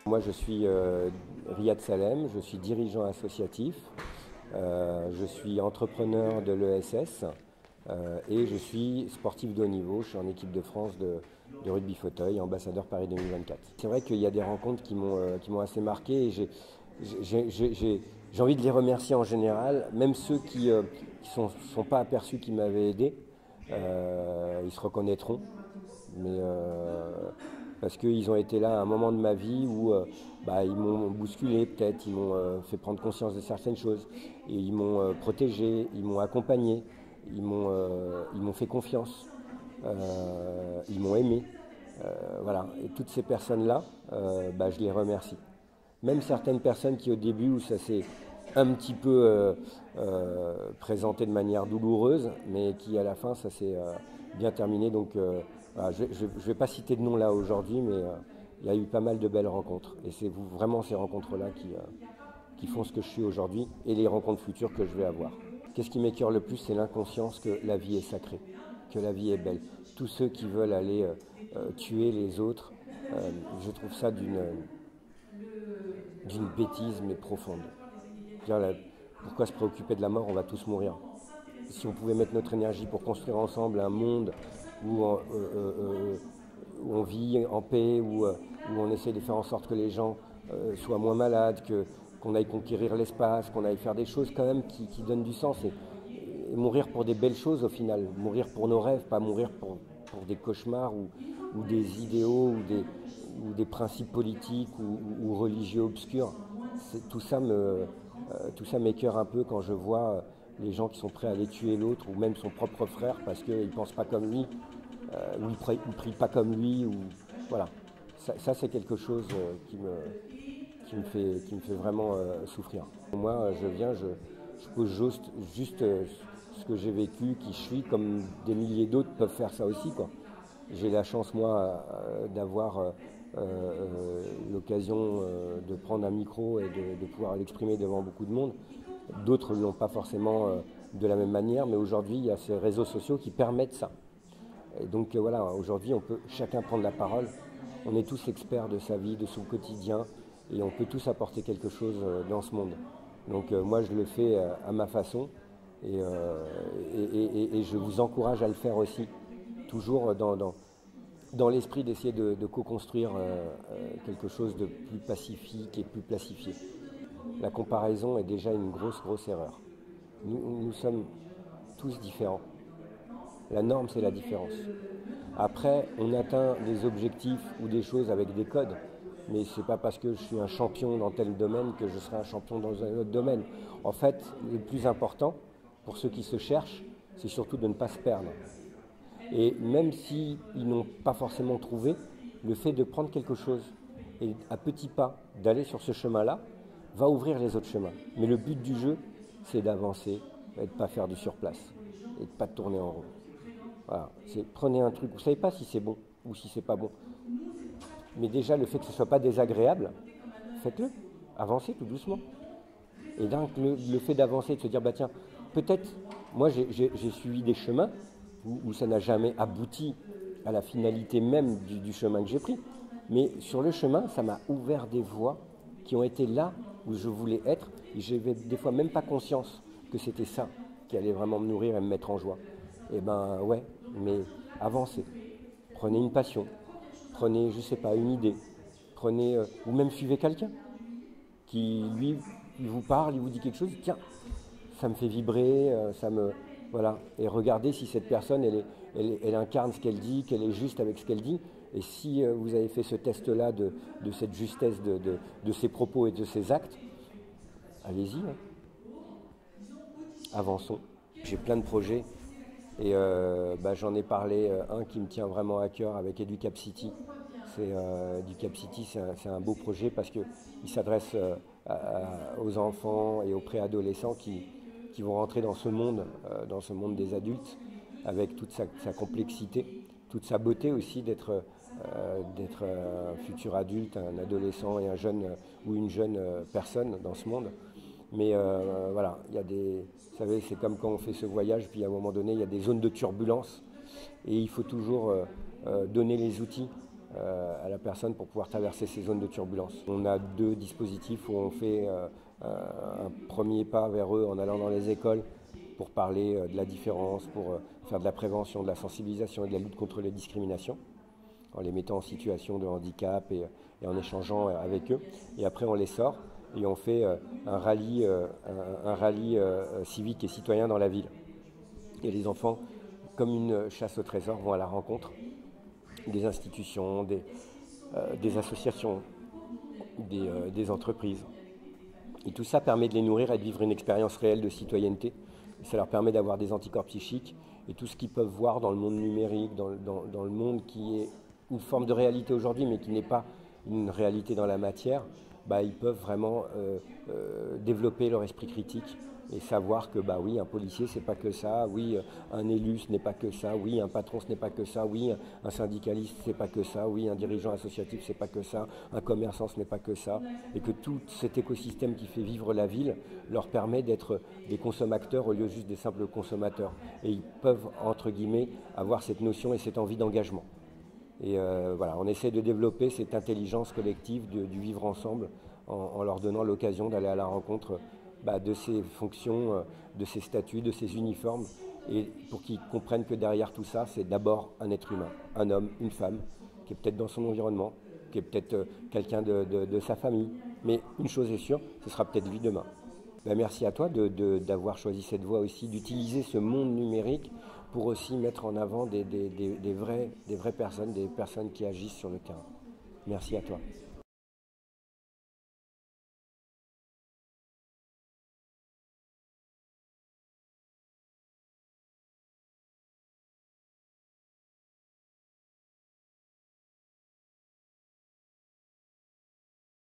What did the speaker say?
Moi, je suis Riyad Salem, je suis dirigeant associatif, je suis entrepreneur de l'ESS et je suis sportif de haut niveau. Je suis en équipe de France de rugby fauteuil, ambassadeur Paris 2024. C'est vrai qu'il y a des rencontres qui m'ont assez marqué et j'ai envie de les remercier en général, même ceux qui ne sont pas aperçus qui m'avaient aidé, ils se reconnaîtront. Mais parce qu'ils ont été là à un moment de ma vie où ils m'ont bousculé peut-être, ils m'ont fait prendre conscience de certaines choses, et ils m'ont protégé, ils m'ont accompagné, ils m'ont fait confiance, ils m'ont aimé. Voilà. Et toutes ces personnes-là, je les remercie. Même certaines personnes qui au début où ça s'est un petit peu présenté de manière douloureuse, mais qui à la fin ça s'est bien terminé. Donc voilà, je ne vais pas citer de nom là aujourd'hui, mais il y a eu pas mal de belles rencontres. Et c'est vraiment ces rencontres-là qui font ce que je suis aujourd'hui et les rencontres futures que je vais avoir. Qu'est-ce qui m'écœure le plus, c'est l'inconscience que la vie est sacrée, que la vie est belle. Tous ceux qui veulent aller tuer les autres, je trouve ça d'une bêtise mais profonde. Pourquoi se préoccuper de la mort? On va tous mourir. Si on pouvait mettre notre énergie pour construire ensemble un monde où on vit en paix, où on essaie de faire en sorte que les gens soient moins malades, qu'on aille conquérir l'espace, qu'on aille faire des choses quand même qui donnent du sens et mourir pour des belles choses au final, mourir pour nos rêves, pas mourir pour des cauchemars ou des idéaux ou des principes politiques ou religieux obscurs. Tout ça m'écœure un peu quand je vois les gens qui sont prêts à aller tuer l'autre ou même son propre frère parce qu'ils ne pensent pas comme lui, ou ils ne prient pas comme lui. Voilà. Ça c'est quelque chose qui me fait vraiment souffrir. Moi, je pose juste ce que j'ai vécu, qui je suis, comme des milliers d'autres peuvent faire ça aussi, quoi. J'ai la chance, moi, d'avoir l'occasion de prendre un micro et de pouvoir l'exprimer devant beaucoup de monde. D'autres ne l'ont pas forcément de la même manière, mais aujourd'hui, il y a ces réseaux sociaux qui permettent ça. Et donc voilà, aujourd'hui, on peut chacun prendre la parole. On est tous experts de sa vie, de son quotidien, et on peut tous apporter quelque chose dans ce monde. Donc moi, je le fais à ma façon, et je vous encourage à le faire aussi, toujours dans l'esprit d'essayer de co-construire quelque chose de plus pacifique et plus placifié. La comparaison est déjà une grosse erreur. Nous sommes tous différents. La norme, c'est la différence. Après, on atteint des objectifs ou des choses avec des codes, mais ce n'est pas parce que je suis un champion dans tel domaine que je serai un champion dans un autre domaine. En fait, le plus important, pour ceux qui se cherchent, c'est surtout de ne pas se perdre. Et même s'ils n'ont pas forcément trouvé, le fait de prendre quelque chose et à petits pas d'aller sur ce chemin-là va ouvrir les autres chemins. Mais le but du jeu, c'est d'avancer et de ne pas faire du surplace et de ne pas tourner en rond. Voilà. Prenez un truc, vous ne savez pas si c'est bon ou si c'est pas bon. Mais déjà, le fait que ce ne soit pas désagréable, faites-le. Avancez tout doucement. Et donc, le fait d'avancer, de se dire, tiens, peut-être, moi j'ai suivi des chemins où ça n'a jamais abouti à la finalité même du chemin que j'ai pris. Mais sur le chemin, ça m'a ouvert des voies qui ont été là où je voulais être. Et j'avais des fois même pas conscience que c'était ça qui allait vraiment me nourrir et me mettre en joie. Et ouais, mais avancez. Prenez une passion. Prenez, je sais pas, une idée. Prenez, ou même suivez quelqu'un qui, lui, il vous parle, il vous dit quelque chose. Tiens, ça me fait vibrer, voilà. Et regardez si cette personne, elle incarne ce qu'elle dit, qu'elle est juste avec ce qu'elle dit. Et si vous avez fait ce test-là de cette justesse de ses propos et de ses actes, allez-y. Hein. Avançons. J'ai plein de projets. Et j'en ai parlé un qui me tient vraiment à cœur avec Educap City. Educap City, c'est un beau projet parce qu'il s'adresse aux enfants et aux préadolescents qui vont rentrer dans ce monde des adultes, avec toute sa complexité, toute sa beauté aussi d'être un futur adulte, un adolescent et un jeune ou une jeune personne dans ce monde. Mais voilà, il y a des, vous savez, c'est comme quand on fait ce voyage, puis à un moment donné, il y a des zones de turbulence, et il faut toujours donner les outils à la personne pour pouvoir traverser ces zones de turbulence. On a 2 dispositifs où on fait un premier pas vers eux en allant dans les écoles pour parler de la différence, pour faire de la prévention, de la sensibilisation et de la lutte contre les discriminations, en les mettant en situation de handicap et en échangeant avec eux. Et après, on les sort et on fait un rallye civique et citoyen dans la ville. Et les enfants, comme une chasse au trésor, vont à la rencontre des institutions, des associations, des entreprises. Et tout ça permet de les nourrir et de vivre une expérience réelle de citoyenneté. Et ça leur permet d'avoir des anticorps psychiques et tout ce qu'ils peuvent voir dans le monde numérique, dans le monde qui est une forme de réalité aujourd'hui, mais qui n'est pas une réalité dans la matière, bah, ils peuvent vraiment développer leur esprit critique et savoir que bah oui, un policier c'est pas que ça, oui, un élu ce n'est pas que ça, oui, un patron ce n'est pas que ça, oui, un syndicaliste c'est pas que ça, oui, un dirigeant associatif c'est pas que ça, un commerçant ce n'est pas que ça, et que tout cet écosystème qui fait vivre la ville leur permet d'être des consommateurs au lieu juste des simples consommateurs. Et ils peuvent, entre guillemets, avoir cette notion et cette envie d'engagement. Et voilà, on essaie de développer cette intelligence collective du vivre ensemble en leur donnant l'occasion d'aller à la rencontre de ces fonctions, de ces statuts, de ces uniformes, et pour qu'ils comprennent que derrière tout ça, c'est d'abord un être humain, un homme, une femme, qui est peut-être dans son environnement, qui est peut-être quelqu'un de sa famille. Mais une chose est sûre, ce sera peut-être lui demain. Merci à toi d'avoir choisi cette voie aussi, d'utiliser ce monde numérique pour aussi mettre en avant des vraies personnes, des personnes qui agissent sur le terrain. Merci à toi.